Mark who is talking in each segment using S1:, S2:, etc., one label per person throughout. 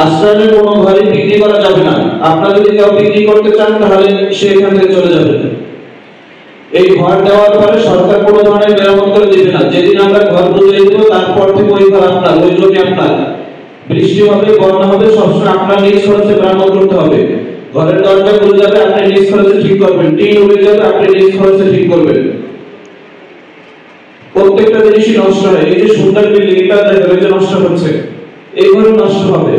S1: আশ্রয়ের কোনো ঘরে বিক্রি করা যাবে না। আপনারা যদি কেউ বিক্রি করতে চান তাহলে সে এখান থেকে চলে যাবে। এই ঘর দেওয়ার পরে সরকার কোনো ধরনের মেরামত করে দিবে না। যেদিন আমরা ঘর বুঝিয়ে দেব তারপর থেকে ওই ঘর আপনার, ওই জমি আপনার। বৃষ্টি হবে, বন্যা হবে, সবসময় আপনার নিজ খরচে মেরামত করতে হবে। ঘরের দরজা খুলে যাবে, আপনি নিজ খরচে ঠিক করবেন। টিন উড়ে যাবে, আপনি নিজ খরচে ঠিক করবেন। প্রত্যেকটা জিনিসই নষ্ট হয়। এই যে সুন্দর বিল্ডিং, এটা দেখে নষ্ট হচ্ছে, এইভাবে নষ্ট হবে।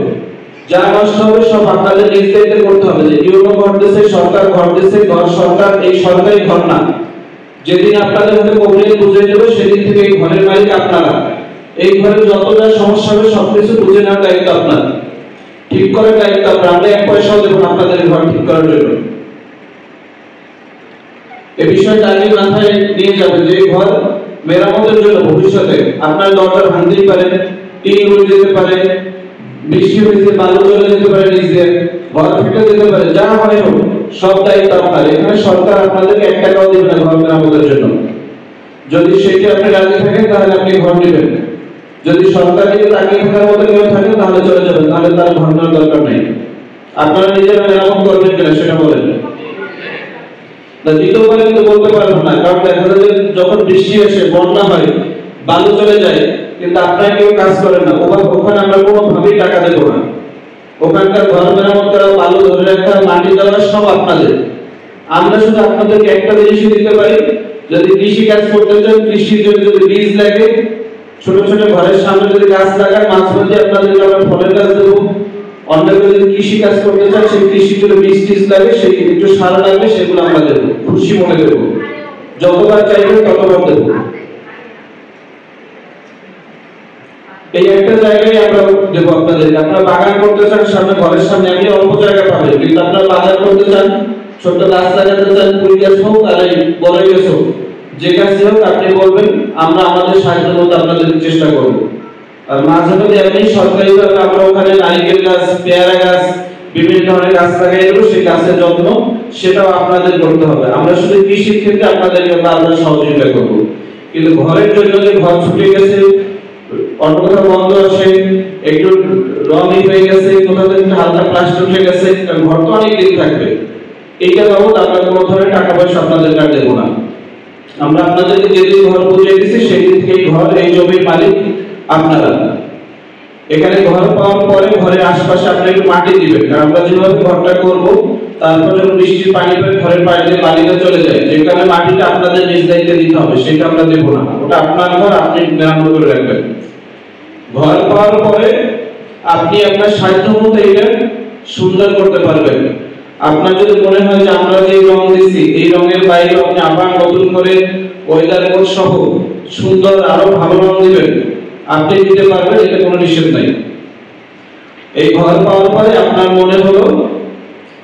S1: যা নষ্ট হবে সব আপনাদের নিজ দায়িত্বে করতে হবে। যে ইউনো ঘর দিয়েছে, সরকার ঘর দিয়েছে, ঘর সরকার, এই সরকারি ঘর না। যেদিন আপনাদের হাতে কবলিন বুঝে যাবে সেদিন থেকে এই ঘরের মালিক আপনারা। এই ঘরে যত যা সমস্যা হবে সবকিছু বুঝে নেওয়ার দায়িত্ব আপনার, ঠিক করার দায়িত্ব আপনার। আমরা এক পয়সাও দেব না আপনাদের ঘর ঠিক করার জন্য। এই বিষয়টা আগে মাথায় নিয়ে যাবেন যে ঘর মেরামতের জন্য ভবিষ্যতে আপনার দরজা ভাঙতেই পারে, টিন উড়ে যেতে পারে, বৃষ্টি হয়েছে বালু চলে যেতে পারে, নিচে ঘর ফেটে যেতে পারে, যা হয় হোক সব দায়িত্ব আপনার। এখানে সরকার আপনাদেরকে 1 টাকাও দেবে না ঘর মেরামতের জন্য। যদি সেটি আপনি রাজি থাকেন তাহলে আপনি ঘর নেবেন। যদি সরকার থেকে তাকিয়ে থাকার মতো কেউ থাকে তাহলে চলে যাবেন, তাহলে তার ঘর নেওয়ার দরকার নেই। আপনারা নিজেরা মেরামত করবেন কিনা সেটা বলেন। দ্বিতীয়বারে কিন্তু বলতে পারবেন না, কারণ দেখা যায় যখন বৃষ্টি আসে, বন্যা হয়, বালু চলে যায়, কিন্তু আপনারা কেউ কাজ করেন না। ওখানে আমরা কোনোভাবেই টাকা দেব না। ওখানকার ঘর মেরামত করা, বালু ধরে রাখা, মাটি দেওয়া সব আপনাদের। আমরা শুধু আপনাদেরকে একটা জিনিসই দিতে পারি, যদি কৃষি কাজ করতে চান, কৃষির জন্য যদি বীজ লাগে, ছোট ছোট ঘরের সামনে যদি গাছ লাগান, মাঝখানে আপনাদেরকে আমরা ফলের গাছ দেবো। অন্য যদি কৃষি কাজ করতে চান, সেই কৃষির জন্য বীজ টিজ লাগে, সেই একটু সার লাগবে, সেগুলো আমরা দেবো, খুশি মনে দেবো। যতবার চাইবেন ততবার দেবো। এই একটা জায়গায় আমরা দেবো আপনাদেরকে। আপনারা বাগান করতে চান সামনে, ঘরের সামনে, আপনি অল্প জায়গা পাবেন, কিন্তু আপনারা বাগান করতে চান, ছোট গাছ লাগাতে চান, ফুল গাছ হোক আর বড় গাছ হোক, যে গাছ হোক আপনি বলবেন, আমরা আমাদের সাহায্য মতো আপনাদের চেষ্টা করব। আর মাঝে মধ্যে এমনি সরকারিভাবে আমরা ওখানে নারিকেল গাছ, পেয়ারা গাছ, বিভিন্ন ধরনের গাছ লাগাই দেবো, সেই গাছের যত্ন সেটাও আপনাদের করতে হবে। আমরা শুধু কৃষির ক্ষেত্রে আপনাদেরকে আমরা সহযোগিতা করবো, কিন্তু ঘরের জন্য যে ঘর ছুটে গেছে, অন্য কোথাও বন্ধ আছে, একটু রং হয়ে গেছে, কোথাও একটু হালকা প্লাস্টার উঠে গেছে, ঘর তো অনেক দিন থাকবে, এইটা বাবদ আমরা কোনো ধরনের টাকা পয়সা আপনাদের কাছে দেবো না। আমরা আপনাদেরকে যেদিন ঘর বুঝিয়ে দিচ্ছি সেদিন থেকে ঘর, এই জমির মালিক আপনারা। এখানে ঘর পাওয়ার পরে ঘরের আশপাশে আপনি একটু মাটি দিবেন, কারণ আমরা যেভাবে ঘরটা করব, তারপর যখন বৃষ্টির পানি পড়ে ঘরের বাইরে বালিটা চলে যায়, যেখানে মাটিটা আপনাদের নিজ দায়িত্বে দিতে হবে, সেটা আমরা দেবো না। ওটা আপনার ঘর, আপনি মেরামত করে রাখবেন। ঘর পাওয়ার পরে আপনি আপনার সাধ্য মতো এটা সুন্দর করতে পারবেন। আপনার যদি মনে হয় যে আমরা যে রং দিচ্ছি এই রঙের বাইরে আপনি আবার নতুন করে ওয়েদার কোড সহ সুন্দর আরো ভালো রং দিবেন, আপনি দিতে পারবেন, এটা কোনো নিষেধ নাই। এই ঘর পাওয়ার পরে আপনার মনে হলো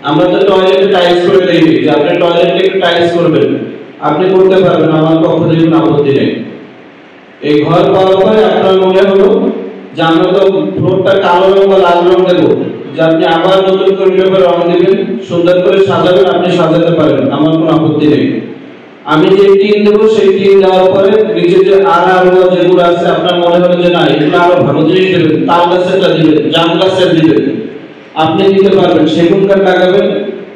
S1: আমরা তো টয়লেটে টাইলস করে দেই, যে আপনি টয়লেটে একটু টাইলস করবেন, আপনি করতে পারবেন, আমার পক্ষ থেকে কোনো আপত্তি নেই। এই ঘর পাওয়ার পরে আপনার মনে হলো যে আমরা তো ফ্লোরটা কালো রং বা লাল রং দেবো, যে আপনি আবার নতুন করে রং দিবেন, সুন্দর করে সাজাবেন, আপনি সাজাতে পারবেন, আমার কোনো আপত্তি নেই। আমি যে টিন দেবো সেই টিন দেওয়ার পরে নিচে যে আরো যেগুলো আছে আপনার মনে হলো যে না এগুলো আরো ভালো জিনিস দেবেন, তাল গাছেরটা দিবেন, জাম গাছের দিবেন, আপনি দিতে পারবেন, সেগুন কাঠ লাগাবেন,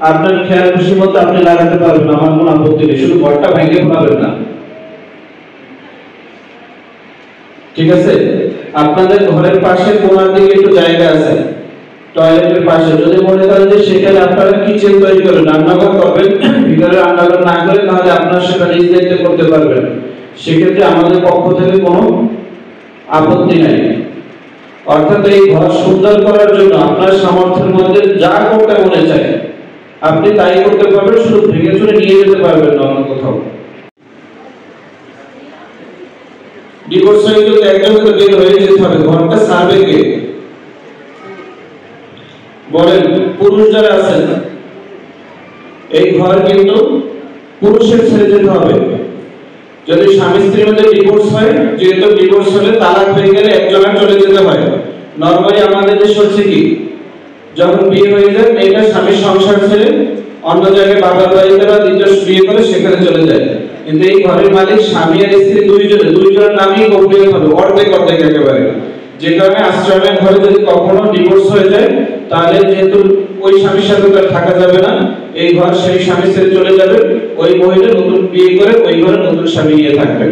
S1: আপনার খেয়াল খুশি মতো আপনি লাগাতে পারবেন, আমার কোনো আপত্তি নেই। শুধু ঘরটা ভেঙে ফেলাবেন না, ঠিক আছে? আপনাদের ঘরের পাশে কোনার দিকে একটু জায়গা আছে, টয়লেটের পাশে, যদি মনে করেন যে সেখানে আপনারা কিচেন তৈরি করবেন, রান্নাঘর করবেন, ভিতরে রান্নাঘর না করে তাহলে আপনারা সেটা নিজ দায়িত্বে করতে পারবেন, সেক্ষেত্রে আমাদের পক্ষ থেকে কোনো আপত্তি নাই। অর্থাৎ এই ঘর সুন্দর করার জন্য আপনার সামর্থ্যের মধ্যে যা করতে মনে চায় আপনি তাই করতে পারবেন, শুধু ভেঙে চুরে নিয়ে যেতে পারবেন না অন্য কোথাও। ডিভোর্স হয়ে গেলে একজন তো বের হয়ে যেতে হবে, ঘরটা সার্ভে কে বলেন? পুরুষ যারা আছেন, এই ঘর কিন্তু পুরুষের ছেড়ে যেতে হবে। যদি স্বামী স্ত্রীর মধ্যে ডিভোর্স হয়, যেহেতু ডিভোর্স হলে তালাক হয়ে গেলে একজনের চলে যেতে হয়। নরমালি আমাদের দেশে হচ্ছে কি, যখন বিয়ে হয়ে যায় মেয়েটা স্বামীর সংসার ছেড়ে অন্য জায়গায় বাবার বাড়িতে বা দ্বিতীয় বিয়ে করে সেখানে চলে যায়, কিন্তু এই ঘরের মালিক স্বামী আর স্ত্রী দুইজনের নামেই গোপনীয় হবে, অর্ধেক অর্ধেক একেবারে। যে কারণে আশ্রয়ের ঘরে যদি কখনো ডিভোর্স হয়ে যায় তাহলে যেহেতু ওই স্বামীর সাথে তার থাকা যাবে না, এই ঘর সেই স্বামী ছেড়ে চলে যাবে, ওই মহিলা নতুন বিয়ে করে ওই ঘরে নতুন স্বামী নিয়ে থাকবে।